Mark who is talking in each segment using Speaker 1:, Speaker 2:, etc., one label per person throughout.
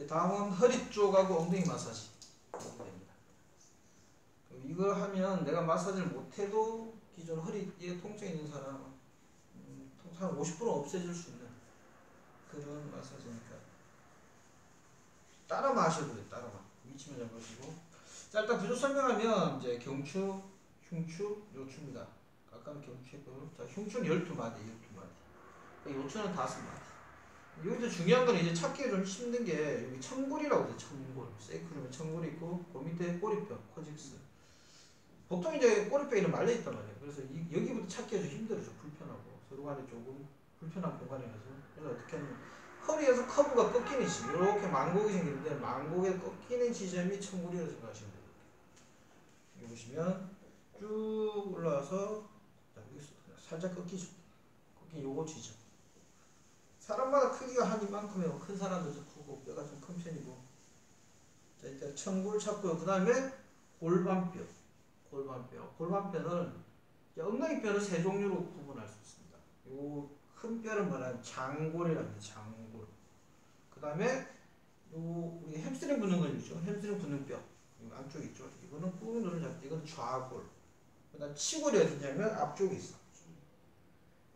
Speaker 1: 이제 다음은 허리 쪽하고 엉덩이 마사지 됩니다. 이거 하면 내가 마사지를 못해도 기존 허리에 통증이 있는 사람은 한 50% 없애줄 수 있는 그런 마사지니까 따라만 하셔도 돼요. 따라만 위치만 잡으시고. 자, 일단 구조 설명하면 이제 경추, 흉추, 요추입니다. 아까는 경추했고, 자, 흉추는 12마디, 12마디. 요추는 5마디. 여기서 중요한 건 이제 찾기가 좀 힘든 게 여기 청골이라고 해요. 청골. 세이크루면 청골이 있고 그 밑에 꼬리뼈, 코직스. 보통 이제 꼬리뼈에는 말려 있단 말이에요. 그래서 여기부터 찾기가 좀 힘들어요. 불편하고 서로 간에 조금 불편한 공간이라서. 그래서 어떻게 하냐면 허리에서 커브가 꺾이는 지점, 이렇게 망곡이 생기는데 망곡에 꺾이는 지점이 청골이라고 생각하시면 돼요. 여기 보시면 쭉 올라와서 여기서 살짝 꺾이죠. 꺾인 요거 지점. 사람마다 크기가 한 이만큼이고 큰 사람도 좀 크고 뼈가 좀 큰 편이고. 자, 일단 청골 찾고요. 그 다음에 골반뼈. 골반뼈는 엉덩이뼈는 세 종류로 구분할 수 있습니다. 요 큰 뼈를 말하는 장골이라고 합니다. 장골. 그 다음에 요 우리 햄스트링 붙는 거 있죠. 햄스트링 붙는 뼈. 안쪽 있죠. 이거는 꾹 누르는 잡고 이건 좌골. 그 다음 치골이 어디냐면 앞쪽에 있어.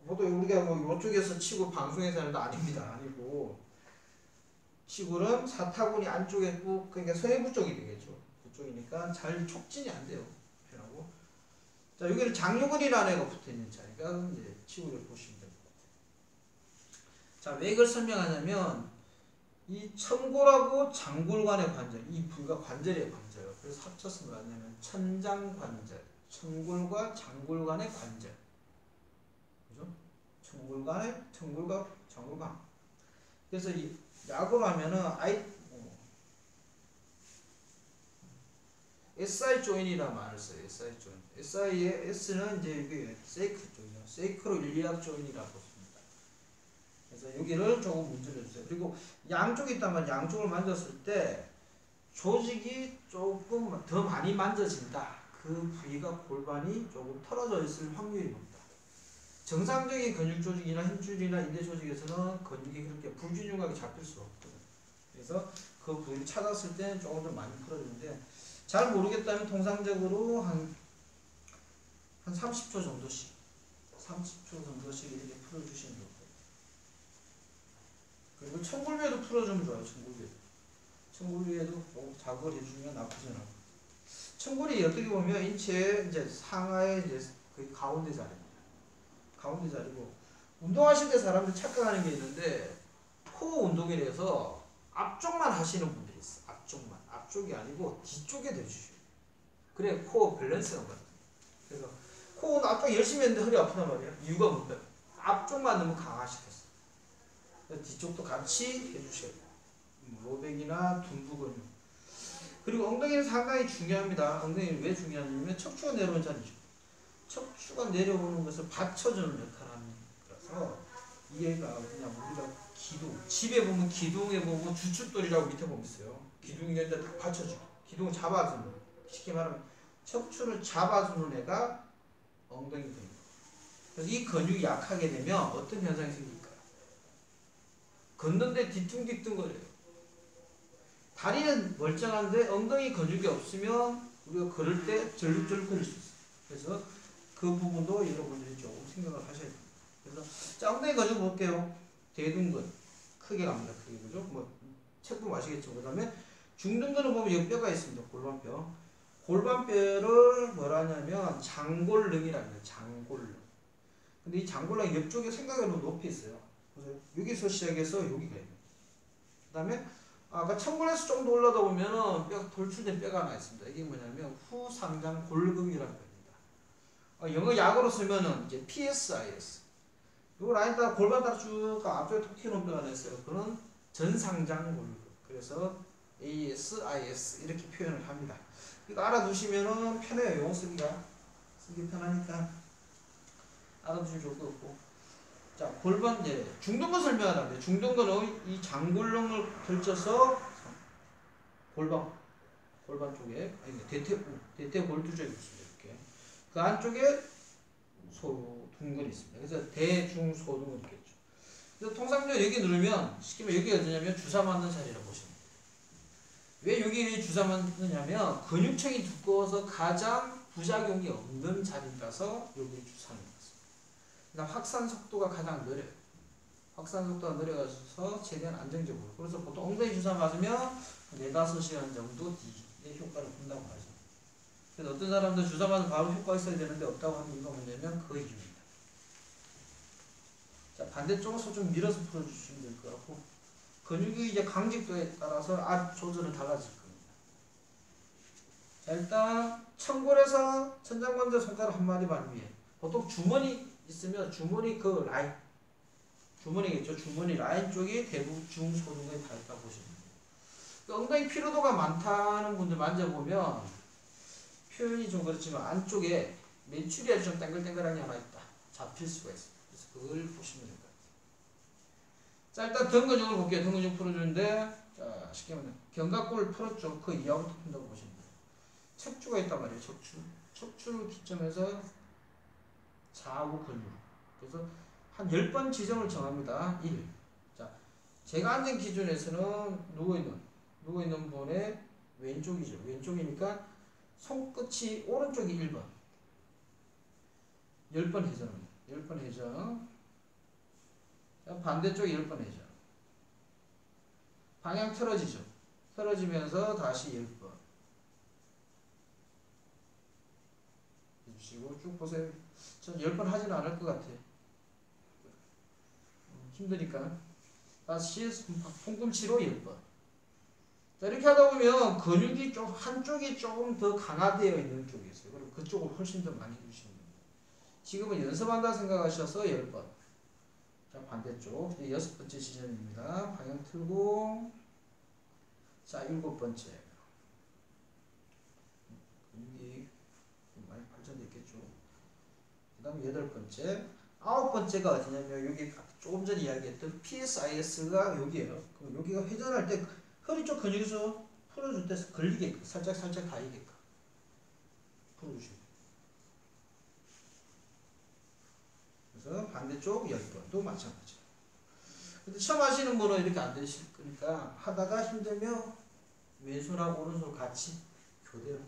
Speaker 1: 보통 우리가 뭐 이쪽에서 치고 방송에서 하는 거 아닙니다. 아니고 치골은 사타구니 안쪽에 꾹 그러니까 서해부 쪽이 되겠죠. 그쪽이니까 잘 촉진이 안 돼요. 편하고. 자, 여기는 장요근이라는 애가 붙어 있는 자리가 이제 치골을 보시면 됩니다. 자, 왜 이걸 설명하냐면 이 청골하고 장골 간의 관절, 이 부위가 관절이에요, 관절. 그래서 합쳐서 뭐냐면 천장관절, 청골과 장골 간의 관절. 그죠? 청골과 장골간. 그래서 이 약으로 하면은 SI 조인이라 말을 써요. SI 조인. SI의 S는 이제 이게 세이크 쪽이죠. 세이크로 일리악 조인이라고 씁니다. 그래서 여기를 조금 문제를 주세요. 그리고 양쪽이 있다면 양쪽을 만졌을 때 조직이 조금 더 많이 만져진다. 그 부위가 골반이 조금 털어져 있을 확률이 높다. 정상적인 근육 조직이나 힘줄이나 인대 조직에서는 근육이 그렇게 불균형하게 잡힐 수 없거든요. 그래서 그 부위를 찾았을 때는 조금 더 많이 풀어지는데 잘 모르겠다면 통상적으로 한 30초 정도씩 이렇게 풀어주시면 좋고요. 그리고 청골위에도 풀어주면 좋아요. 청골위에도 조금 자극을 해주면 나쁘지 않아요. 청골이 어떻게 보면 인체의 이제 상하의 이제 거의 가운데 자리입니다. 가운데 자리고 운동하실 때 사람들이 착각하는 게 있는데 코어 운동이라서 앞쪽만 하시는 분들이 있어. 앞쪽이 아니고 뒤쪽에 대주셔요. 그래 코어 밸런스가 맞아요. 그래서 코어는 앞쪽 열심히 했는데 허리 아프단 말이에요. 이유가 뭔데? 앞쪽만 너무 강화시켰어. 뒤쪽도 같이 해주셔야 돼요. 로백이나 둔부 근육. 그리고 엉덩이는 상당히 중요합니다. 엉덩이는 왜 중요하냐면 척추가 내려오는 자리죠. 척추가 내려오는 것을 받쳐주는 역할을 하는 거라서 얘가 그냥 우리가 기둥, 집에 보면 기둥에 보면 주춧돌이라고 밑에 보면 있어요. 기둥이 이제 딱 받쳐주고 기둥을 잡아주는, 쉽게 말하면 척추를 잡아주는 애가 엉덩이 근육. 그래서 이 근육이 약하게 되면 어떤 현상이 생길까요? 걷는데 뒤뚱뒤뚱거려요. 다리는 멀쩡한데 엉덩이 근육이 없으면 우리가 걸을 때 절룩절룩거릴 수 있어요. 그래서 그 부분도 여러분들이 조금 생각을 하셔야 됩니다. 그래서 자, 엉덩이 근육 볼게요. 대둔근 크게 갑니다. 크게 그죠? 뭐 책도 아시겠죠. 그 다음에 중둔근을 보면 여기 뼈가 있습니다. 골반뼈. 골반뼈를 뭐라 하냐면 장골릉이라고 해요. 장골릉. 근데 이 장골릉 옆쪽에 생각외로 높이 있어요. 그래서 여기서 시작해서 여기가 있는. 그 다음에 아까 청골에서 좀 더 올라다 보면은 뼈 돌출된 뼈가 하나 있습니다. 이게 뭐냐면 후상장 골근이라고 합니다. 영어 약으로 쓰면은 이제 PSIS. 요 라인 따라 골반 따라 쭉 앞쪽에 톡 튀어나온 뼈가 하나 있어요. 그건 전상장 골근. 그래서 ASIS 이렇게 표현을 합니다. 이거 알아두시면은 편해요. 용어 쓰기 편하니까 알아두시면 좋을 것 같고. 자, 골반 이제 중둔근 설명하는데 중둔근은 이 장골릉을 펼쳐서 골반 쪽에 대퇴골두 쪽이 있습니다. 이렇게 그 안쪽에 소둔근이 있습니다. 그래서 대중소둔근이 있겠죠. 그래서 통상적으로 여기 누르면 쉽게 말하면 여기가 어디냐면 주사 맞는 자리라고 보시면 돼요. 왜 여기 주사만 넣냐면 근육층이 두꺼워서 가장 부작용이 없는 자리라서 여기 주사를 넣었습니다. 그다음 확산 속도가 가장 느려요. 확산 속도가 느려서 최대한 안정적으로. 그래서 보통 엉덩이 주사 맞으면 4-5시간 정도 뒤에 효과를 본다고 하죠. 그래서 어떤 사람들 주사 맞으면 바로 효과가 있어야 되는데 없다고 하는 이유가 뭐냐면 그 이유입니다. 자, 반대쪽으로 좀 밀어서 풀어주시면 될 것 같고, 근육이 이제 강직도에 따라서 조절은 달라질 겁니다. 자, 일단 천골에서 천장관절 손가락 한 마디 반 위에 보통 주머니 있으면 주머니 그 라인, 주머니겠죠. 주머니 라인 쪽이 대부분 중소중에 다 있다고 보시면 돼요. 엉덩이 피로도가 많다는 분들 만져보면 표현이 좀 그렇지만 안쪽에 메추리알이 좀 땡글땡글한 게 하나 있다. 잡힐 수가 있어요. 그래서 그걸 보시면 될 것 같아요. 자, 일단 등 근육을 볼게요. 등 근육 풀어주는데, 자, 쉽게 말하면 견갑골을 풀었죠. 그 이하부터 푼다고 보시면 돼요. 척추가 있단 말이에요. 척추를 기점해서 좌우 근육. 그래서 한 10번 지점을 정합니다. 1. 자, 제가 앉은 기준에서는 누워있는 분의 왼쪽이죠. 왼쪽이니까 손끝이 오른쪽이 1번. 10번 회전합니다. 10번 회전. 자, 반대쪽이 10번 회전. 방향 틀어지죠. 틀어지면서 다시 10번. 해주시고 쭉 보세요. 전 10번 하지는 않을 것 같아요. 힘드니까. 다시 손꿈치로 10번. 자, 이렇게 하다 보면 근육이 한쪽이 조금 더 강화되어 있는 쪽이 있어요. 그럼 그쪽을 훨씬 더 많이 해주시면 됩니다. 지금은 연습한다 생각하셔서 10번. 자, 반대쪽. 6번째 지점입니다. 방향 틀고. 자, 7번째. 근육이 많이 발전됐겠죠. 그 다음에 8번째. 9번째가 어디냐면, 여기 조금 전에 이야기했던 PSIS가 여기에요. 그럼 여기가 회전할 때 허리 쪽 근육에서 풀어줄 때 걸리게끔, 살짝 닿이게끔 풀어주시면 돼요. 그래서 반대쪽 10번도 마찬가지로. 근데 처음 하시는 분은 이렇게 안 되실 거니까 하다가 힘들면 왼손하고 오른손 같이 교대로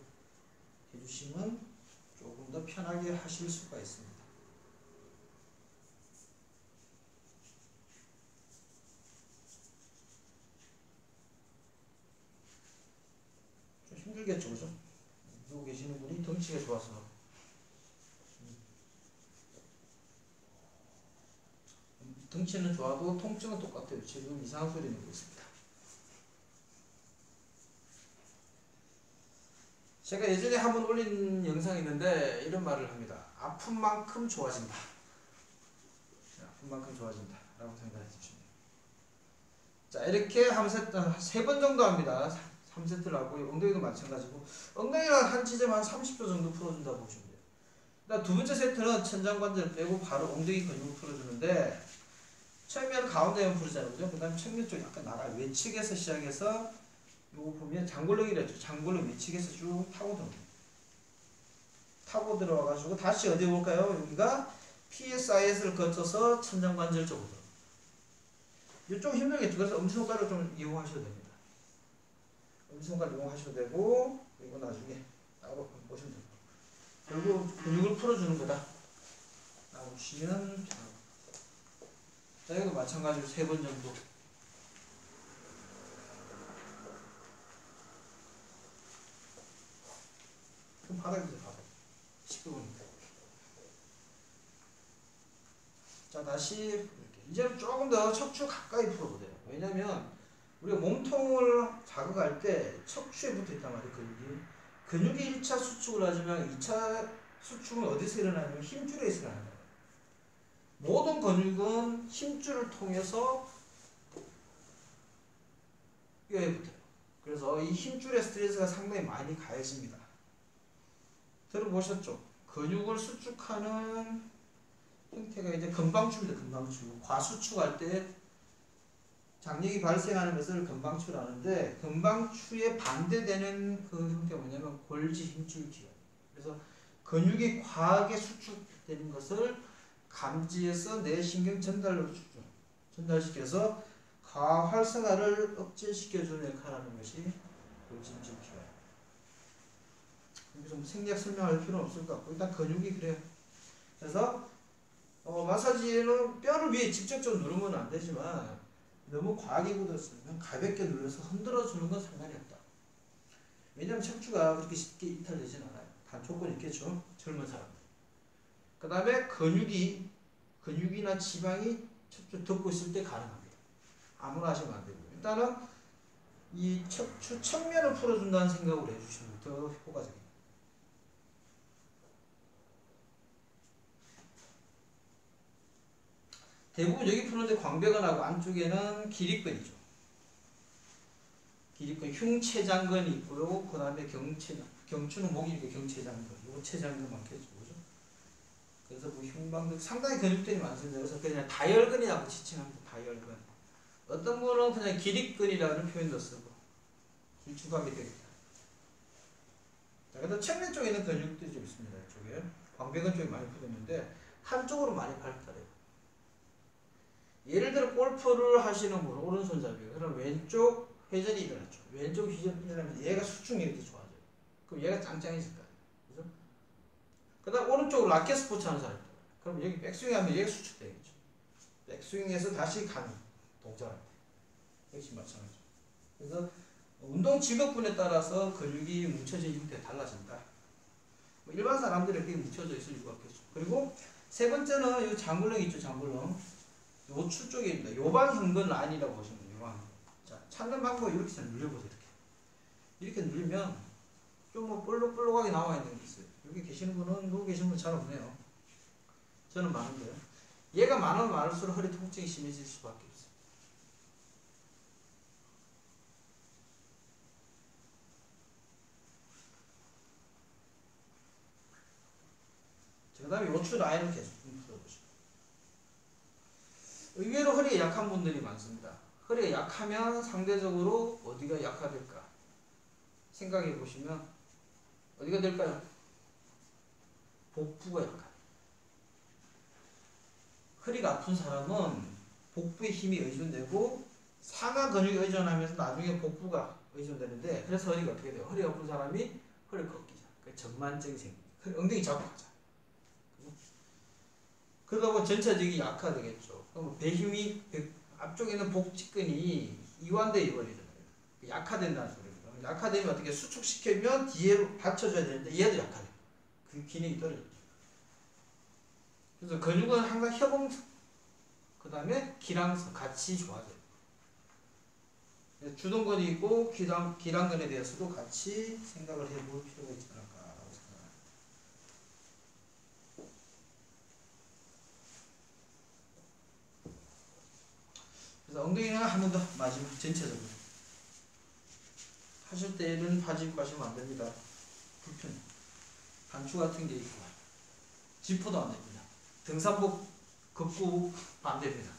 Speaker 1: 해주시면 조금 더 편하게 하실 수가 있습니다. 좀 힘들겠죠, 그죠? 누워 계시는 분이 덩치가 좋아서. 덩치는 좋아도 통증은 똑같아요. 지금 이상한 소리 내고 있습니다. 제가 예전에 한번 올린 영상이 있는데 이런 말을 합니다. 아픈 만큼 좋아진다. 아픈 만큼 좋아진다 라고 생각해 주시면 돼요. 자, 이렇게 하면서 3번 정도 합니다. 3세트를 하고 엉덩이도 마찬가지고, 엉덩이는 한 지점 한 30초 정도 풀어준다고 보시면 돼요. 그다음 두 번째 세트는 천장관절 빼고 바로 엉덩이 근육을 풀어주는데, 처음에는 가운데만 풀잖아요. 그죠? 그 다음에 측면 쪽 약간 나가요. 외측에서 시작해서 요거 보면 장골릉이랬죠. 장골릉 외측에서 쭉 타고 들어옵니다. 타고 들어와가지고 다시 어디 볼까요? 여기가 PSIS를 거쳐서 천장관절 쪽으로 들어옵니다. 이쪽 힘들겠죠. 그래서 엄지손가락을 좀 이용하셔도 됩니다. 엄지손가락 이용하셔도 되고, 그리고 나중에 따로 보시면 됩니다. 결국 근육을 풀어주는 거다 라고 보시면, 자, 이것도 마찬가지로 3번 정도. 그럼 바닥에서 바닥. 시끄러우니까. 자, 다시 이렇게. 이제는 조금 더 척추 가까이 풀어보세요. 왜냐면 우리가 몸통을 자극할 때 척추에 붙어 있단 말이에요. 근육이 1차 수축을 하지만 2차 수축은 어디서 일어나냐면 힘줄에서 일어나는 거예요. 모든 근육은 힘줄을 통해서 뼈에 붙어요. 그래서 이 힘줄의 스트레스가 상당히 많이 가해집니다. 들어보셨죠? 근육을 수축하는 형태가 이제 금방추입니다. 금방추. 과수축할 때 장력이 발생하는 것을 금방추를 하는데, 금방추에 반대되는 그 형태가 뭐냐면 골지 힘줄 기압. 그래서 근육이 과하게 수축되는 것을 감지해서 뇌신경 전달로 전달시켜서 과활성화를 억제시켜주는 역할을 하는 것이 골진줄 피가. 여기서 뭐 생략 설명할 필요는 없을 것 같고 일단 근육이 그래요. 그래서 마사지는 뼈를 위에 직접적으로 누르면 안 되지만 너무 과하게 굳었으면 가볍게 눌러서 흔들어 주는 건 상관이 없다. 왜냐하면 척추가 그렇게 쉽게 이탈되진 않아요. 단 조건이 있겠죠. 젊은 사람들. 그 다음에 근육이나 지방이 척추 덮고 있을 때 가능합니다. 아무나 하시면 안 되고요. 일단은 이 척추 측면을 풀어준다는 생각으로 해주시면 더 효과적입니다. 대부분 여기 푸는데 광배근하고 안쪽에는 기립근이죠. 기립근, 흉췌장근이 있고요. 그 다음에 경추는 목이니까 경췌장근. 이거 췌장근 많겠죠. 그죠? 그래서 뭐 흉방근 상당히 근육들이 많습니다. 그래서 그냥 다혈근이라고 지칭합니다. 다혈근. 어떤 분은 그냥 기립근이라는 표현도 쓰고 주감이 되겠다. 자, 그다음 측면 쪽에는 근육들이 좀 있습니다. 이쪽에 광배근 쪽에 많이 풀었는데 한쪽으로 많이 발달해요. 예를 들어 골프를 하시는 분 오른손잡이에요. 그럼 왼쪽 회전이 일어났죠. 왼쪽 회전이 일어나면 얘가 수축이 이렇게 좋아져요. 그럼 얘가 짱짱해질 거예요. 그죠? 그 다음 오른쪽으로 라켓 스포츠 하는 사람. 그럼 여기 백스윙 하면 얘가 수축되겠죠. 백스윙에서 다시 가는 동작할 때. 역시 마찬가지죠. 그래서 운동 직업군에 따라서 근육이 뭉쳐진 형태가 달라진다. 뭐 일반 사람들이 이렇게 뭉쳐져 있을 이유가 없겠죠. 그리고 세 번째는 이 장굴렁 있죠. 장굴렁. 요추 쪽입니다. 요방형근 라인이라고 보시면 돼요. 요방형근. 자, 찾는 방법은 이렇게 잘 눌려보세요. 이렇게 누르면 좀 뭐 볼록볼록하게 나와 있는 게 있어요. 여기 계시는 분은 누구 계시는 분 잘 없네요. 저는 많은데요. 얘가 많으면 많을수록 허리 통증이 심해질 수밖에 없어요. 그 다음에 요추 라인을 계속 풀어보시고. 의외로 허리에 약한 분들이 많습니다. 허리가 약하면 상대적으로 어디가 약화될까? 생각해 보시면 어디가 될까요? 복부가 약한. 허리가 아픈 사람은 복부에 힘이 의존되고 상하 근육이 의존하면서 나중에 복부가 의존되는데 그래서 허리가 어떻게 돼요? 허리 아픈 사람이 허리 꺾이자. 그러니까 전만증이 생깁니다. 엉덩이 잡고 가자. 그러다 보면 전체적이 약화되겠죠. 그럼 배힘이 앞쪽에 있는 복직근이 이완되어 버리잖아요. 약화된다는 소리입니다. 약화되면 어떻게 수축시키면 뒤에 받쳐줘야 되는데 얘도 약하네. 그 기능이 떨어졌죠. 그래서 근육은 항상 협응성, 그 다음에 기랑성 같이 좋아져요. 주동근이 있고 기랑근에 대해서도 같이 생각을 해볼 필요가 있지 않을까라고 생각합니다. 그래서 엉덩이는 한 번 더 마지막 전체적으로 하실 때는 바지 입고 하시면 안 됩니다. 불편. 단추 같은 게 있고 지퍼도 안 됩니다. 등산복 걷고 반대입니다.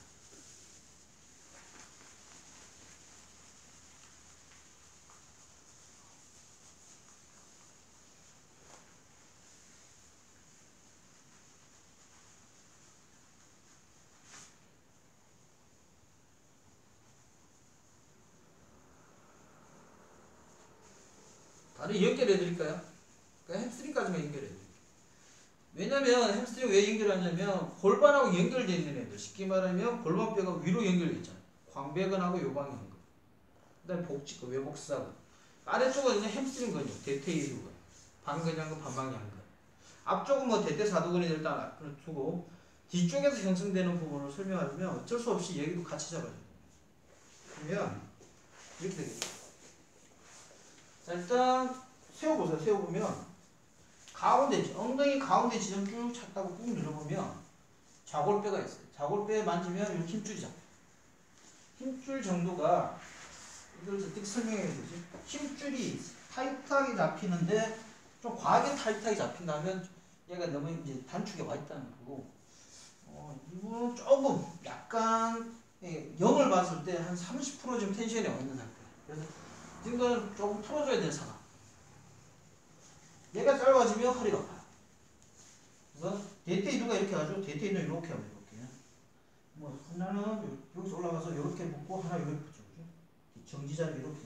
Speaker 1: 다리 연결해 드릴까요? 그러니까 햄스트링까지만 연결해 드릴게요. 왜냐면 햄스트링 왜 연결하냐면 골반하고 연결되어 있는 애들, 쉽게 말하면 골반뼈가 위로 연결되어 있잖아요. 광배근하고 요방형근, 그 다음에 복직근, 외복사근, 아래쪽은 이제 햄스트링 근육, 대퇴이두근, 반근형근, 반방향근, 앞쪽은 뭐 대퇴사두근이 일단 두고 뒤쪽에서 형성되는 부분을 설명하려면 어쩔 수 없이 여기도 같이 잡아줘야 돼요. 그러면 이렇게 되겠죠. 자, 일단 세워보세요. 세워보면 가운데 있죠. 엉덩이 가운데 지점 쭉 찾다가 꾹 눌러보면 좌골뼈가 있어요. 좌골뼈에 만지면 이 힘줄이 잡혀요. 힘줄 정도가 이걸 어떻게 설명해야 되지? 힘줄이 타이트하게 잡히는데 좀 과하게 타이트하게 잡힌다면 얘가 너무 이제 단축에 와 있다는 거고, 이거는 조금 약간 0을 봤을 때 한 30% 지금 텐션이 와 있는 상태. 그래서 지금은 조금 풀어줘야 되는 상황. 얘가 짧아지면 허리가 아파요. 그래서 대퇴이두가 이렇게 가지고 대퇴이두는 이렇게 하면 이렇게. 뭐 하나는 여기서 올라가서 이렇게 묶고 하나 이렇게 붙죠. 정지자를 이렇게.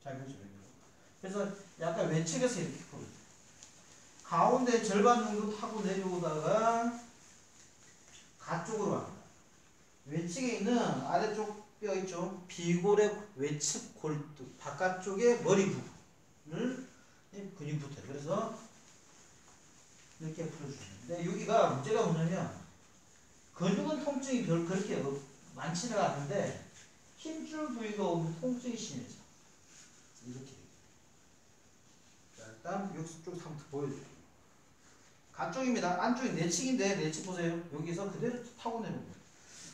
Speaker 1: 잘 보죠. 그래서 약간 외측에서 이렇게 풀어줘요. 가운데 절반 정도 타고 내려오다가 가쪽으로 갑니다. 외측에 있는 아래쪽 뼈 있죠? 비골의 외측 골두 바깥쪽에 머리 부분을 근육 붙어요. 그래서 이렇게 풀어주시는데 여기가 문제가 뭐냐면 근육은 통증이 별 그렇게 많지는 않은데 힘줄 부위가 오면 통증이 심해져. 이렇게. 자, 일단 여기 쪽에서 한번 보여줄게요. 가쪽입니다. 안쪽이 내측인데 내측 보세요. 여기서 그대로 타고 내려오는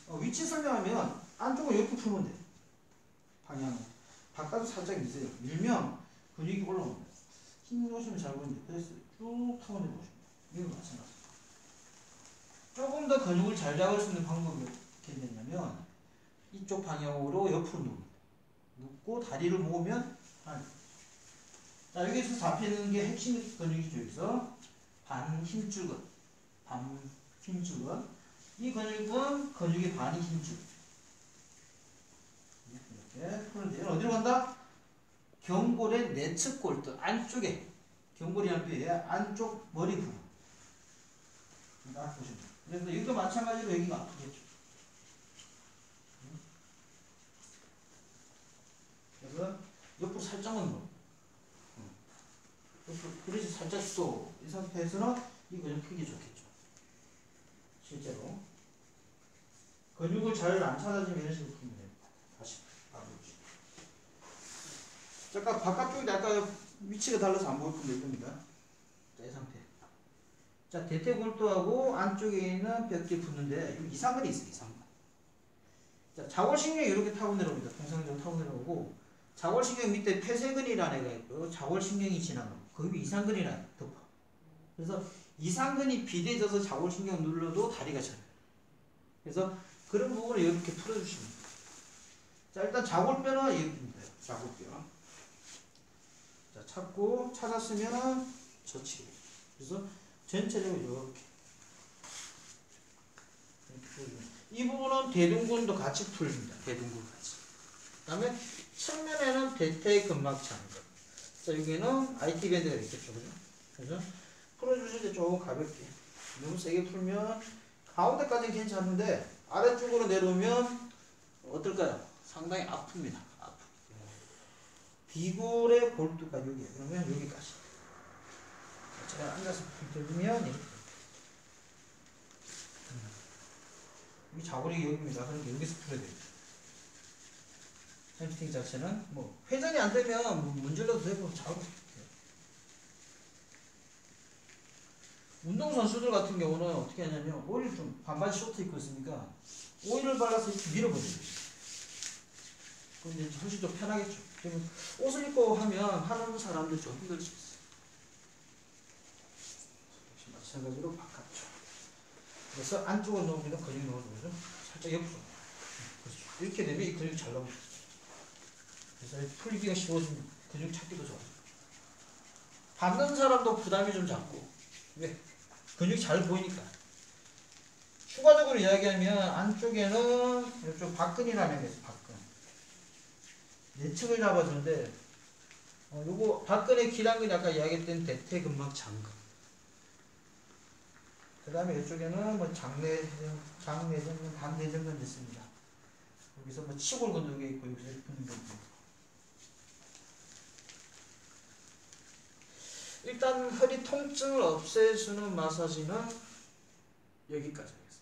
Speaker 1: 거예요. 위치 설명하면 안쪽을 이렇게 풀면 돼요. 방향을. 바깥으로 살짝 미세요. 밀면 근육이 올라옵니다. 힘 놓으시면 잘 보이는데 그래서 쭉 타고 내려오십니다. 이거 마찬가지. 조금 더 근육을 잘 잡을 수 있는 방법이 어떻게 되냐면 이쪽 방향으로 옆으로 눕고 다리를 모으면 하나. 자, 여기서 잡히는 게 핵심 근육이죠. 여기서 반 힘줄근, 반 힘줄근. 이 근육은 근육의 반이 힘줄. 이렇게 풀어주세요. 어디로 간다? 경골의 내측 골두 안쪽에 경골이라는 뼈의 안쪽 머리 부분. 딱 보시면 돼요. 그래서 여기도 마찬가지로 여기가 아프겠죠. 그래서 옆으로 살짝만 넣어. 그래서 살짝 또 이 상태에서는 이 근육 크기 좋겠죠. 실제로 근육을 잘 안 찾아지면 이런 식으로 풀면 됩니다. 다시 봐보죠. 잠깐 바깥쪽이 약간 위치가 달라서 안 보일 건데 이겁니다. 자, 이 상태. 자, 대퇴골두하고 안쪽에 있는 뼈끼 붙는데 이상근이 있어요. 이상근. 자, 자골신경이 이렇게 타고 내려옵니다. 통상적으로 타고 내려오고 자골신경 밑에 폐쇄근이라는 애가 있고요. 자골신경이 지나가고 그 위에 이상근이라는 덮어. 그래서 이상근이 비대져서 자골신경 눌러도 다리가 져요. 그래서 그런 부분을 이렇게 풀어주시면 돼요. 자, 일단 자골뼈는 이렇게입니다. 자골뼈. 자, 찾았으면 저치기. 그래서 전체적으로 이렇게 풀어줍니다. 이 부분은 대둔근도 같이 풀립니다. 대둔근 같이. 그 다음에 측면에는 대퇴근막장근. 자, 여기는 IT 밴드가 있겠죠. 그죠? 그래서 풀어주실 때 조금 가볍게. 너무 세게 풀면 가운데까지는 괜찮은데 아래쪽으로 내려오면 어떨까요? 상당히 아픕니다. 비골의 골두가 여기에요. 그러면 여기까지. 제가 앉아서 들면 이렇게. 이 자골이 여기입니다. 그러니까 여기서 풀어야 돼요. 햄스트링 자체는 뭐 회전이 안 되면 문질러도 되고 자고. 운동선수들 같은 경우는 어떻게 하냐면 오일 좀 반바지 쇼트 입고 있으니까 오일을 발라서 이렇게 밀어버려요. 그럼 이제 훨씬 더 편하겠죠. 그러면 옷을 입고 하는 사람들 좀 힘들 수 있어요. 역시 마찬가지로 바깥쪽. 그래서 안쪽으로 넣으면 근육이 넣어주죠. 살짝 옆으로. 그렇죠. 이렇게 되면 이 근육이 잘 나옵니다. 그래서 풀기가 쉬워집니다. 근육 찾기도 좋아요. 받는 사람도 부담이 좀 작고. 왜? 근육이 잘 보이니까. 추가적으로 이야기하면 안쪽에는 이쪽 박근이라는 게 있어요. 박근. 내측을 잡아주는데 요거 박근의 기란근이 아까 이야기했던 대퇴근막장근. 그 다음에 이쪽에는 뭐 장내전근, 간내전근 있습니다. 여기서 뭐 치골근도 있고 여기서 붙는 게 있고. 일단 허리 통증을 없애주는 마사지는 여기까지 하겠습니다.